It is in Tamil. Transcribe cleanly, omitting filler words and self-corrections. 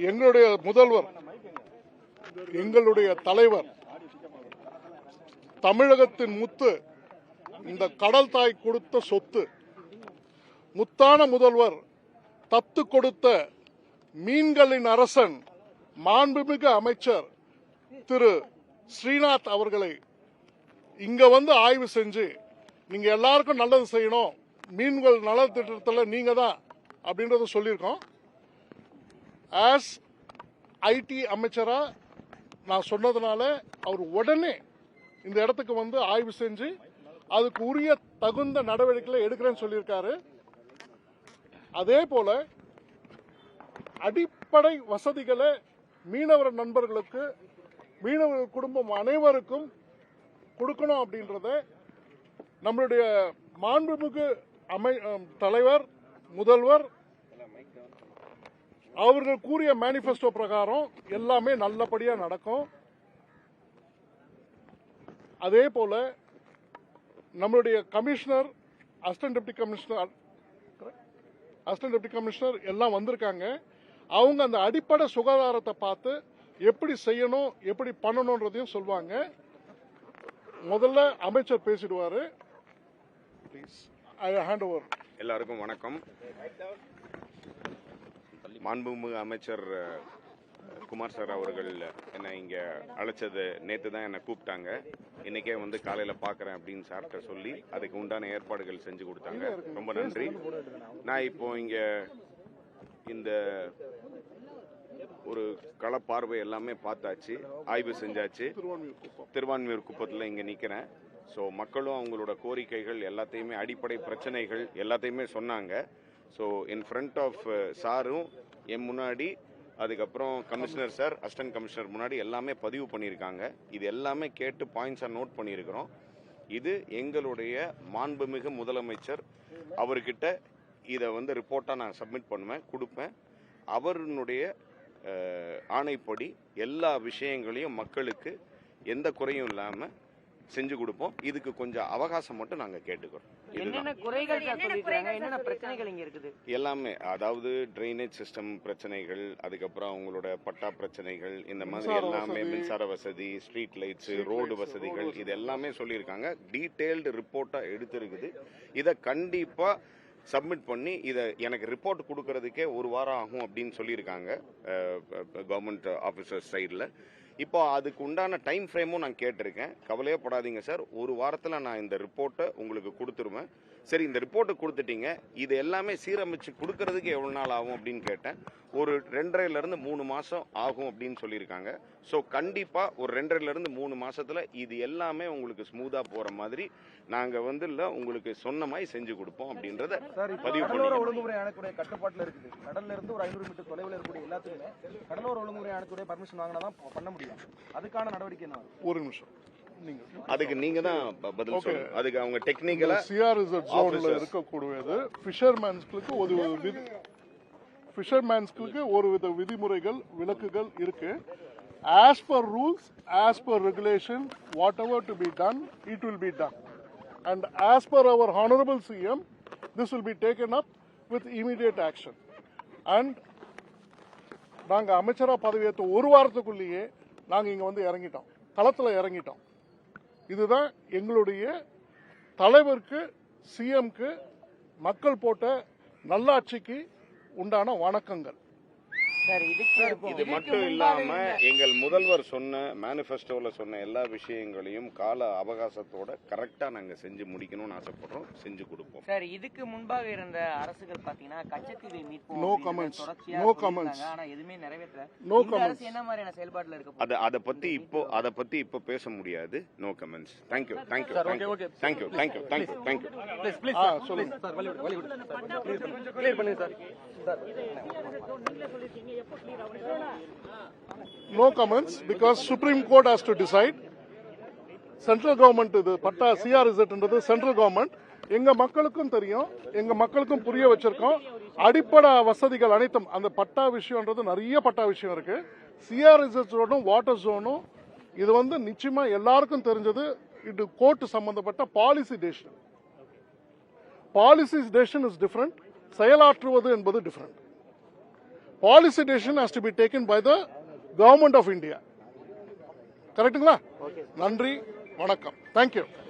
எங்களுடைய முதல்வர், எங்களுடைய தலைவர், தமிழகத்தின் முத்து, இந்த கடல் தாய் கொடுத்த சொத்து, முத்தான முதல்வர், தத்து கொடுத்த மீன்களின் அரசன், மாண்புமிகு அமைச்சர் திரு ஸ்ரீநாத் அவர்களை இங்க வந்து ஆய்வு செஞ்சு நீங்க எல்லாருக்கும் நல்லது செய்யணும், மீன்கள் நல திட்டத்தில் நீங்க தான் அப்படின்றத சொல்லியிருக்கோம். ஆஸ் ஐடி அமைச்சரா நான் சொன்னதுனால அவர் உடனே இந்த இடத்துக்கு வந்து ஆய்வு செஞ்சு அதுக்கு உரிய தகுந்த நடவடிக்கைகளை எடுக்கிறேன்னு சொல்லியிருக்காரு. அதே போல அடிப்படை வசதிகளை மீனவர் நண்பர்களுக்கு, மீனவர் குடும்பம் அனைவருக்கும் கொடுக்கணும் அப்படின்றத நம்மளுடைய மாண்புமிகு தலைவர், முதல்வர் அவர்கள் கூறிய மேனிபெஸ்டோ பிரகாரம் எல்லாமே நல்லபடியா நடக்கும். அதே போல நம்மளுடைய கமிஷனர், அசிஸ்டன்ட் டெப்டி கமிஷனர் எல்லாம் வந்திருக்காங்க. அவங்க அந்த அடிப்படை சுகாதாரத்தை பார்த்து எப்படி செய்யணும், எப்படி பண்ணணும்ன்றதையும் சொல்லுவாங்க. முதல்ல அமைச்சர் பேசிடுவாரு. எல்லாருக்கும் வணக்கம். மாண்புமிகு அமைச்சர் குமார் சார் அவர்கள் என்னை இங்கே அழைச்சது நேற்று தான் என்னை கூப்பிட்டாங்க. இன்னைக்கே வந்து காலையில் பார்க்குறேன் அப்படின்னு சார்கிட்ட சொல்லி அதுக்கு உண்டான ஏற்பாடுகள் செஞ்சு கொடுத்தாங்க. ரொம்ப நன்றி. நான் இப்போ இங்கே இந்த ஒரு களப்பார்வை எல்லாமே பார்த்தாச்சு, ஆய்வு செஞ்சாச்சு. திருவான்மியூர் குப்பத்தில் இங்கே நிற்கிறேன். ஸோ மக்களும் அவங்களோட கோரிக்கைகள் எல்லாத்தையுமே, அடிப்படை பிரச்சனைகள் எல்லாத்தையுமே சொன்னாங்க. ஸோ இன் ஃப்ரண்ட் ஆஃப் சாரும் என் முன்னாடி, அதுக்கப்புறம் கமிஷனர் சார், அசிஸ்டன்ட் கமிஷனர் முன்னாடி எல்லாமே பதிவு பண்ணியிருக்காங்க. இது எல்லாமே கேட்டு பாயிண்ட்ஸாக நோட் பண்ணியிருக்கிறோம். இது எங்களுடைய மாண்புமிகு முதலமைச்சர் அவர்கிட்ட இதை வந்து ரிப்போர்ட்டாக நான் சப்மிட் பண்ணுவேன், கொடுப்பேன். அவருடைய ஆணைப்படி எல்லா விஷயங்களையும் மக்களுக்கு எந்த குறையும் இல்லாமல் செஞ்சு கொடுப்போம். இதுக்கு கொஞ்சம் அவகாசம் மட்டும் நாங்கள் கேட்டுக்கிறோம். எல்லாமே, அதாவது ட்ரைனேஜ் சிஸ்டம் பிரச்சனைகள், அதுக்கப்புறம் அவங்களோட பட்டா பிரச்சனைகள், இந்த மாதிரி எல்லாமே, மின்சார வசதி, ஸ்ட்ரீட் லைட்ஸ், ரோடு வசதிகள், இது எல்லாமே சொல்லியிருக்காங்க. டீட்டெயில்டு ரிப்போர்ட்டாக எடுத்திருக்குது. இதை கண்டிப்பாக சப்மிட் பண்ணி இதை எனக்கு ரிப்போர்ட் கொடுக்கறதுக்கே ஒரு வாரம் ஆகும் அப்படின்னு சொல்லியிருக்காங்க கவர்மெண்ட் ஆஃபீஸர்ஸ் சைடில். இப்போ அதுக்கு உண்டான டைம் ஃப்ரேமும் நான் கேட்டிருக்கேன். கவலையே படாதீங்க சார், ஒரு வாரத்தில் நான் இந்த ரிப்போர்ட்டை உங்களுக்கு கொடுத்துருவேன். சரி, இந்த ரிப்போர்ட்டை கொடுத்துட்டீங்க, இது எல்லாமே சீரமைச்சு கொடுக்கறதுக்கு எவ்வளோ நாள் ஆகும் அப்படின்னு கேட்டேன். ஒரு 2.5 to 3 மாதம் ஆகும் அப்படின்னு சொல்லியிருக்காங்க. ஸோ கண்டிப்பாக ஒரு 2.5 to 3 மாதத்தில் இது எல்லாமே உங்களுக்கு ஸ்மூத்தாக போகிற மாதிரி நாங்கள் வந்து இல்லை உங்களுக்கு சொன்ன மாதிரி செஞ்சு கொடுப்போம் அப்படின்றத பதிவு பண்ணி. ஒழுங்குமுறை ஆணைக்குடைய கட்டுப்பாட்டில் இருக்குது. கடல்ல இருந்து ஒரு 500 மீட்டர் தொலைவில் இருக்கக்கூடிய எல்லாத்துக்குமே கடலோர ஒழுங்குமுறை ஆணைக்குடைய பர்மிஷன் வாங்கினா தான் பண்ண முடியும். அதுக்கான நடவடிக்கை என்ன? ஒரு நிமிஷம், அதுக்கு நீங்க தான் பதில் சொல்லணும். அதுக்கு அவங்க டெக்னிக்கலா சிஆர்இசட் ஜோன்ல இருக்கக்கூடியது ஃபிஷர்மேன்ஸ்க்கு ஒரு வித விதிமுறைகள், விலக்குகள் இருக்கு. as per rules, as per regulation, whatever to be done, it will be done. And as per our honorable CM, this will be taken up with immediate action. And நாங்க அமைச்சரா பதவியேற்ற ஒரு வாரத்துக்குள்ளேயே நாங்க இங்க வந்து இறங்கிட்டோம், களத்துல இறங்கிட்டோம். இதுதான் எங்களுடைய தலைவருக்கு, சிஎம்க்கு மக்கள் போட்ட நல்லாட்சிக்கு உண்டான வணக்கங்கள். இது மட்டும் இல்லாம எங்கள் முதல்வர் சொன்ன மேனிபெஸ்டோல சொன்ன எல்லா விஷயங்களையும் கால அவகாசத்தோட கரெக்டா நாங்க செஞ்சு முடிக்கணும்னு ஆசைப்படுறோம், செஞ்சு கொடுப்போம். சார், இதுக்கு முன்பாக இருந்த அரசுகள் பாத்தீங்கன்னா கச்சத்தீவை மீட்போம், நோ கமெண்ட்ஸ், ஆனா எதுவுமே நிறைவேற்றல. நோ இந்த அரசு என்ன மாதிரியான செயல்பாடுல இருக்கு? அத பத்தி இப்போ பேச முடியாது. No comments. Thank you. சொல்லுங்க சார், கிளியர் பண்ணுங்க சார். No comments, because Supreme Court has to decide. Central government இது பட்டா சிஆர்இசட்ன்றது சென்ட்ரல் கவர்மெண்ட். எங்க மக்களுக்கும் தெரியும், எங்க மக்களுக்கும் புரிய வச்சிருக்கோம். அடிப்படை வசதிகள் அனைத்தும், அந்த பட்டா விஷயம்ன்றது நிறைய பட்டா விஷயம் இருக்கு. சிஆர்இசட் ஜோனும் வாட்டர் ஜோனும் இது வந்து நிச்சயமா எல்லாருக்கும் தெரிஞ்சது. இது கோர்ட் சம்பந்தப்பட்ட policy decision. Policy decision is different, செயலாற்றுவது என்பது different. Policy decision has to be taken by the government of India. கரெக்ட்டுங்களா? நன்றி, வணக்கம். Thank you.